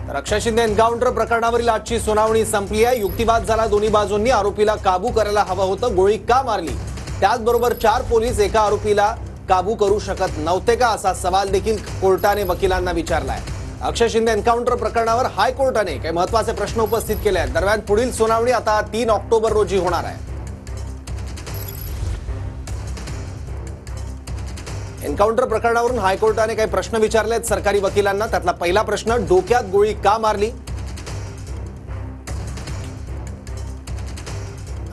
तर अक्षय शिंदे एन्काउंटर प्रकरणावरील आजची सुनावणी संपली आहे। युक्तिवाद झाला दोन्ही बाजूंनी। आरोपीला काबू करायला हवं होतं, गोळी का मारली? त्याचबरोबर 4 पोलीस एका आरोपीला काबू करू शकत नव्हते का, असा सवाल देखील कोर्टाने वकिलांना विचारलाय। अक्षय शिंदे एन्काउंटर प्रकरणावर हायकोर्टाने काही महत्त्वाचे प्रश्न उपस्थित केले आहेत। दरम्यान पुढील सुनावणी आता 3 ऑक्टोबर रोजी होणार आहे। एन्काउंटर प्रकरणावरून हायकोर्टाने काही प्रश्न विचारले आहेत सरकारी वकिलांना। त्यातला पहिला प्रश्न, डोक्यात गोळी का मारली?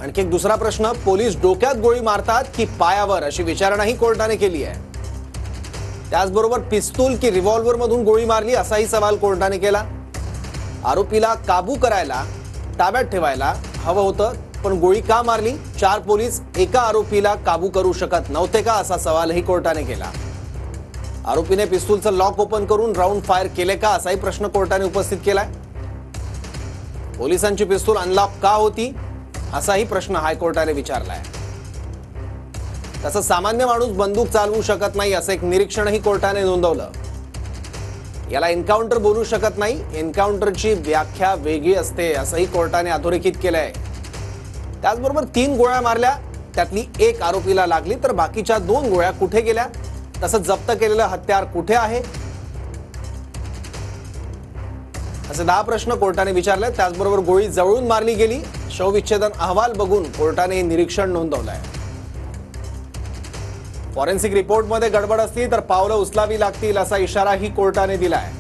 आणखी एक दुसरा प्रश्न, पोलीस डोक्यात गोळी मारतात की पायावर, अशी विचारणाही कोर्टाने केली आहे। त्याचबरोबर पिस्तूल की रिव्हॉल्वर मधून गोळी मारली, असाही सवाल कोर्टाने केला। आरोपीला काबू करायला, ताब्यात ठेवायला हवं होतं, पण गोळी का मारली? 4 पोलीस एका आरोपीला काबू करू शकत नव्हते का, असा सवालही कोर्टाने केला। आरोपीने पिस्तूलचं लॉक ओपन करून राऊंड फायर केले का, असाही प्रश्न कोर्टाने उपस्थित केलाय। पोलिसांची पिस्तूल अनलॉक का होती, असाही प्रश्न हायकोर्टाने विचारलाय। तसंच सामान्य माणूस बंदूक चालवू शकत नाही, असं एक निरीक्षणही कोर्टाने नोंदवलं। याला एन्काउंटर बोलू शकत नाही, एन्काउंटरची व्याख्या वेगळी असते, असंही कोर्टाने अधोरेखित केलंय। त्याचबरोबर 3 गोळ्या मारल्या, त्यातली 1 आरोपीला लागली, तर बाकीच्या 2 गोळ्या कुठे गेल्या? तसंच जप्त केलेलं हत्यार कुठे आहे? असे 10 प्रश्न कोर्टाने विचारले। त्याचबरोबर गोळी जवळून मारली गेली, शवविच्छेदन अहवाल बघून कोर्टाने निरीक्षण नोंदवलंय। फॉरेन्सिक रिपोर्टमध्ये गडबड असली तर पावलं उचलावी लागतील, असा इशाराही कोर्टाने दिलाय।